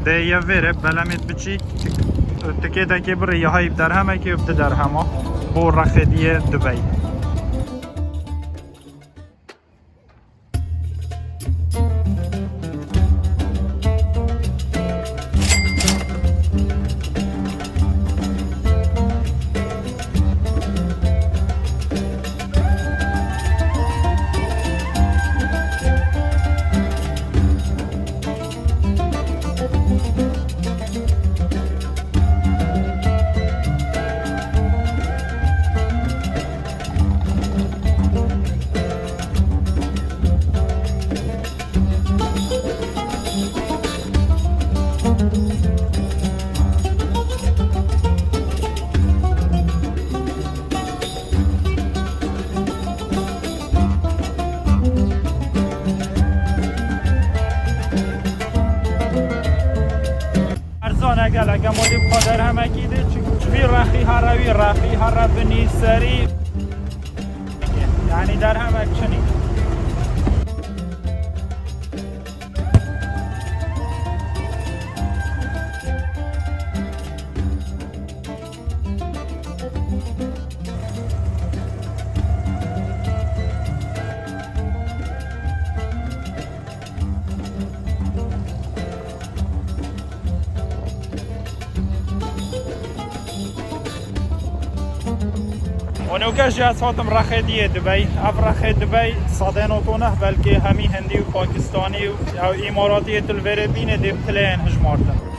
ده یه وره بلمت بچی تکیه که بره یه های درهمه که افت درهمه بو رخدیه دبی اگه مودی بخادر همه گیده چوی رخی هر بنی سری یعنی در همه چنی اونو که جاس هاتم رخدیه دبی اف رخد دبی صادناتونه بلکه همین هندی و پاکستانی و اماراتی تلویره بینه دیم تلین هجمارتن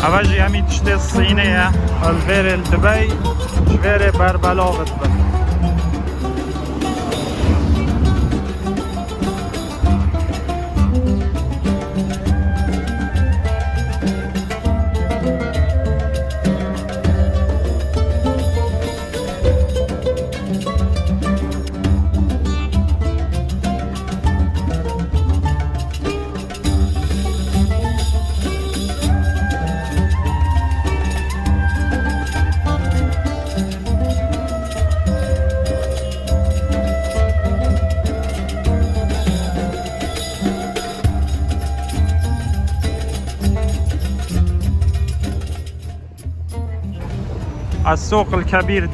اوجی همین تشت صینه الویر دبی شویر بربلاغت بد السوق الكبير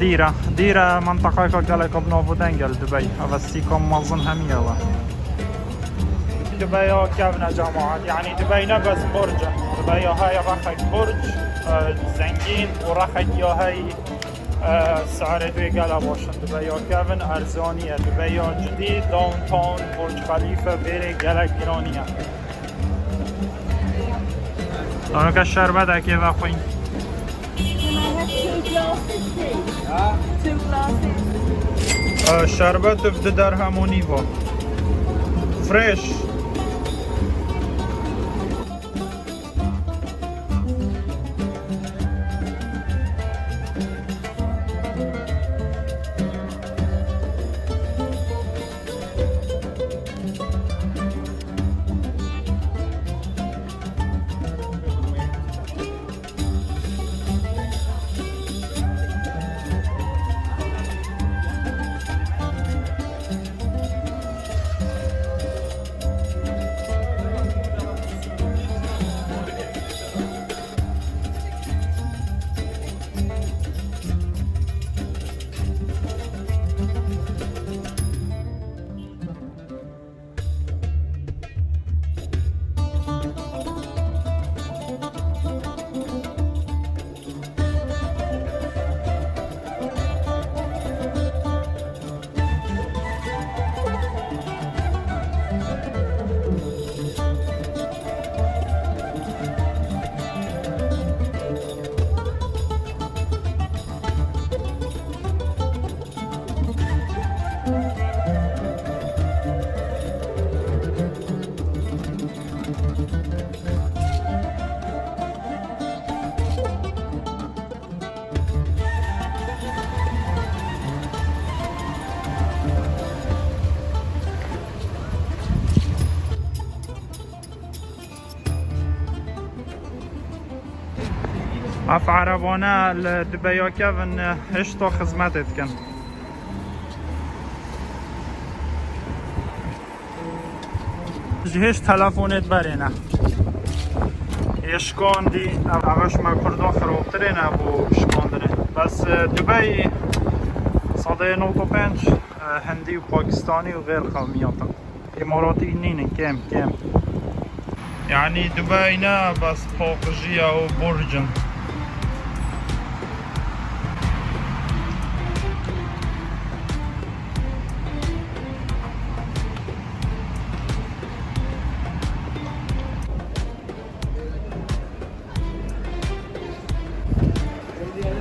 ديرة منطقة كالك بنوفو دنجل دبي هذا سيكا مظن همية دبي كابنا جماعات يعني دبي نبس برج دبي هاي رخك برج زنجين ورخك يا هاي سعر دوي قال باشن دبي كابن ارزانية دبي جديد داون تاون برج خليفة بيري قالك جرانية انا كالشربة كيف اخوين Two glasses. شربت بده درهمونی با فريش اف عربانه لدبیا کن هشتا خدمتت کن جهش تلفونت برینه اشکاندی اوش ما کردان خرابتره نبو اشکاندنه بس دبی صده 95 هندی و پاکستانی و غیر خوامیاتا اماراتی نینن کم يعني دبي نه بس باقجية و برجن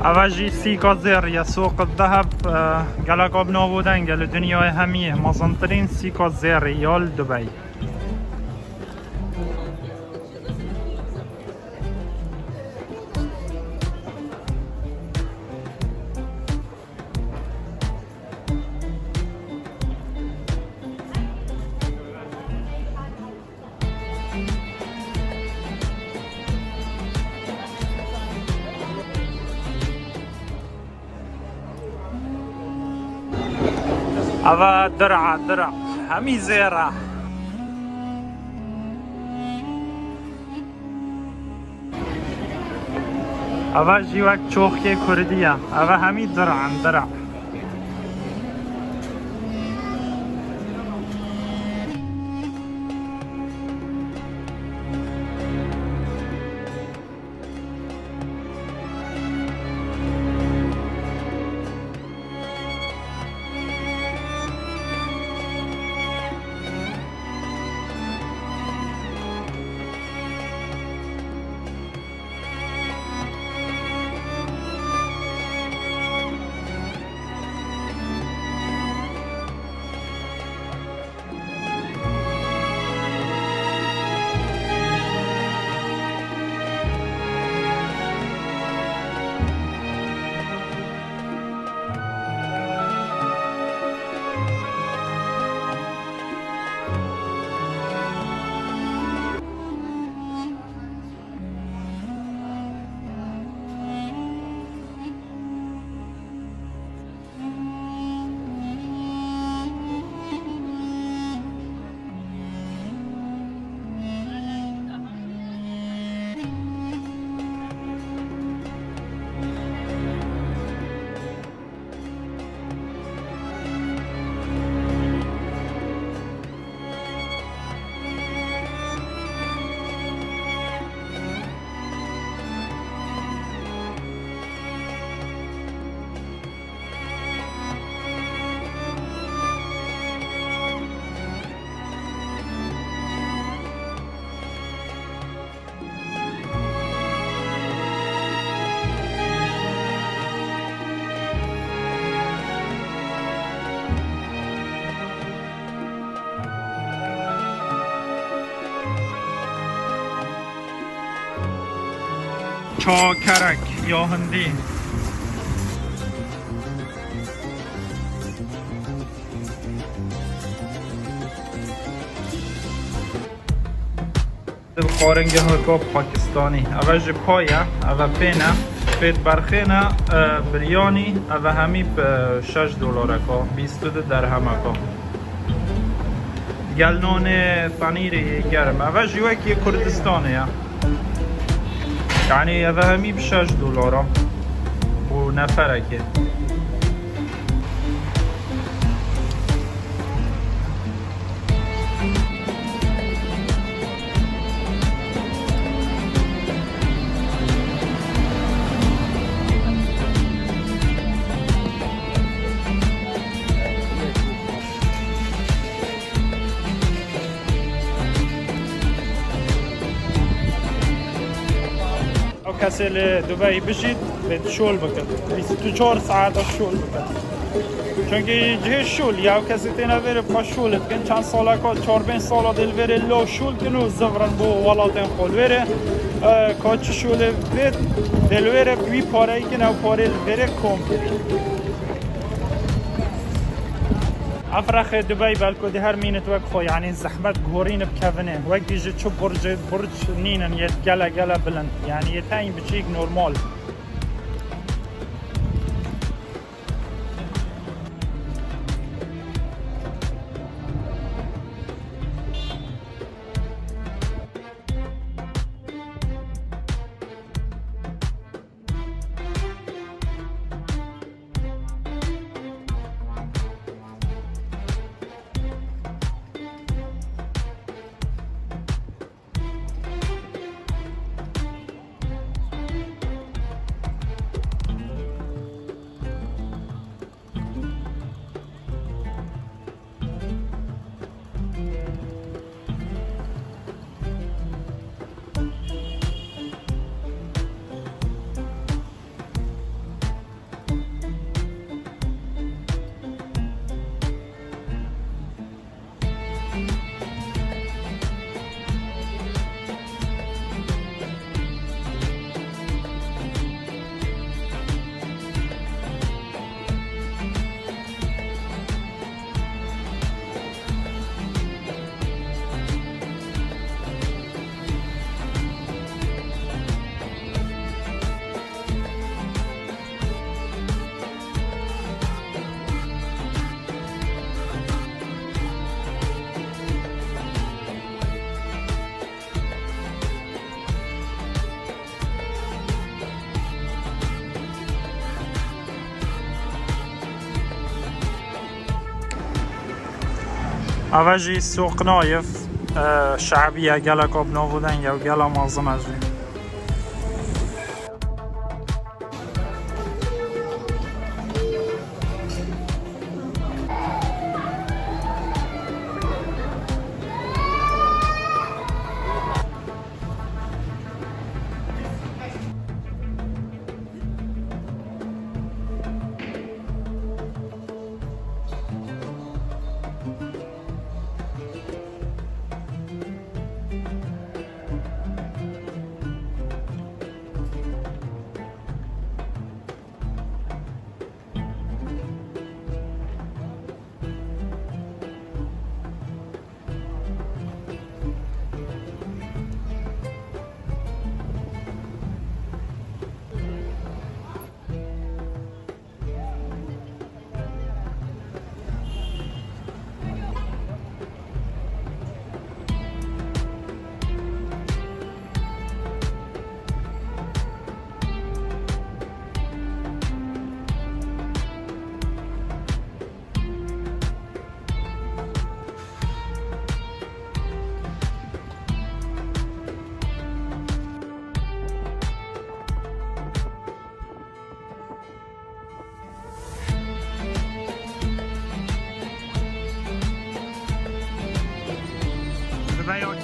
اوجي سيكا زيري سوق الذهب قالك ابنا بودن قال الدنيا همية مزنطرين سيكا زيري يال دبي هذا درع همي زيرة هذا جيوك چوخي كردية هذا همي درع چاکرک یا هندی خارنگه ها پاکستانی اوج پایه او پینه پید برخینه بریانی او همی به $6 که 22 درهم که گلنان پنیری گرم اوج یکی کردستانیه يعني هذا همي $6 ونفركه کسی دبی بشید به شول بکن 24 ساعت شول بکن چون که جه شول یا کسی تینا وره با شول بکن چند ساله که 4-5 ساله دل وره لو شول کنو زفرن بو ولاتن خول وره که شول بید دل وره بی پاره ای که نو پاره وره کم افرخ دبي بالكو دي هر مينت وقفو يعني زحمت غورين بكفنه وقت يجي تشوف برج نينن يتقلا قلا بلند يعني يتاين بشيك نورمال. اوجي سوق نايف شعبية قالا كوب نوفودن يا قالا معظم اجي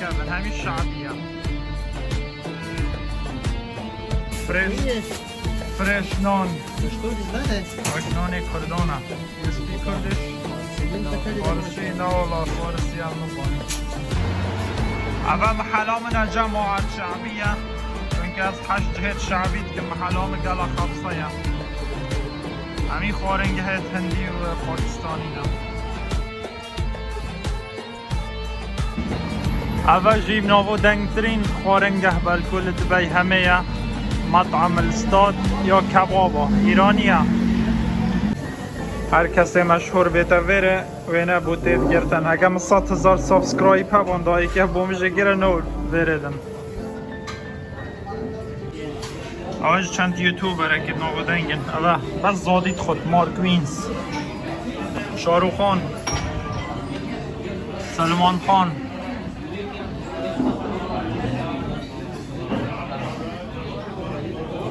ياكه هامي الشعبية فريش نون نون كردونا You speak Kurdish? فارسی نه ولا فارسی هم نبانی اول محلامنا جماعت شعبية چون که از 8 جهت شعبید که محلام گلا خبصه همی خورنگه هندی و پاکستانی نه اول جيب نوفو دنگترین خورنگه بالکل دبی همه مطعم الاستاد یا کبابا ایرانیه هر کسی مشهور بیتا ویره وینه بوتید گرتن اگه 100,000 سابسکرایب ها بانده که بومجه گیره نور ویردن آج چند یوتیوبره که نوفو دنگن اوه بس زادید خود مارک وینز شاروخ خان سلمان خان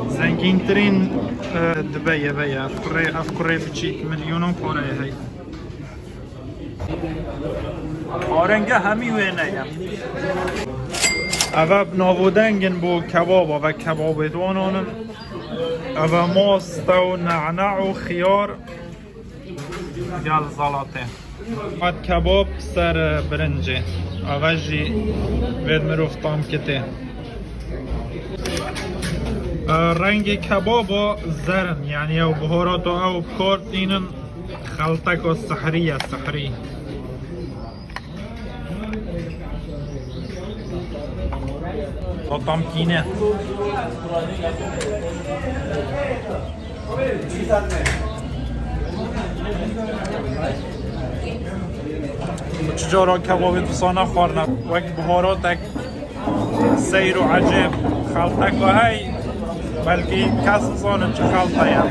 زنگین ترین دبیه بیا افکره بچیت میلیونم پاره هی آرنگه همی وینه اوه ناودنگن بو کبابا و کباب دوانانم اوه ماست و نعنع و خیار گل زلاته اوه کباب سر برنجه اوه جی وید مروفتام کته رنگ کباب زرن یعنی او بهارات او بکارت اینن خلطك السحرية السحري طمكينة چجورا کباب دوستانه خورنه وقت بهاراتک سیر و عجب خلطک و هی بلکه کس زانه چه خلطه هم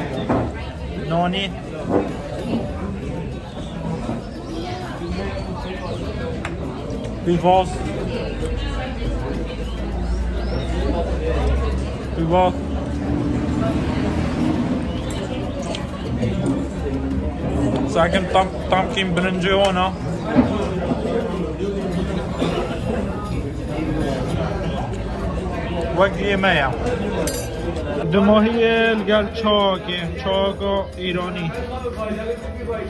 نانی بیواز سحكن طمكين برنجيونا وقتی مایا دماهی الگل چاق ایرانی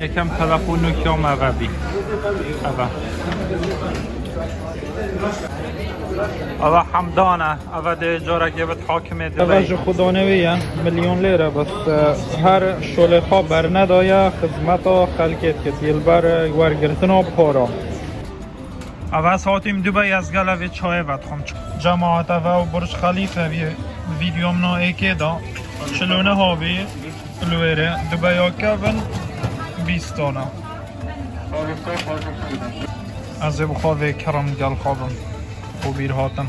یکم تلفون نکیام عوضی اوه حمدانه اوه ده جارک یه بد حاکمه دبی اوه جو خدانویه میلیون لیره بس هر شله خواه بر ندایه خدمتا خلکت که دیل بر ورگرتن آب خورا اوه ساعتیم دبی از گلوی چای بدخم جماعت اوه و برج خلیفه ویدیوم نا ایکی دا چلونه ها بی لویره دبی ها کون 20 دانه از بخواه کرم گل خوابم خوبیر هاتن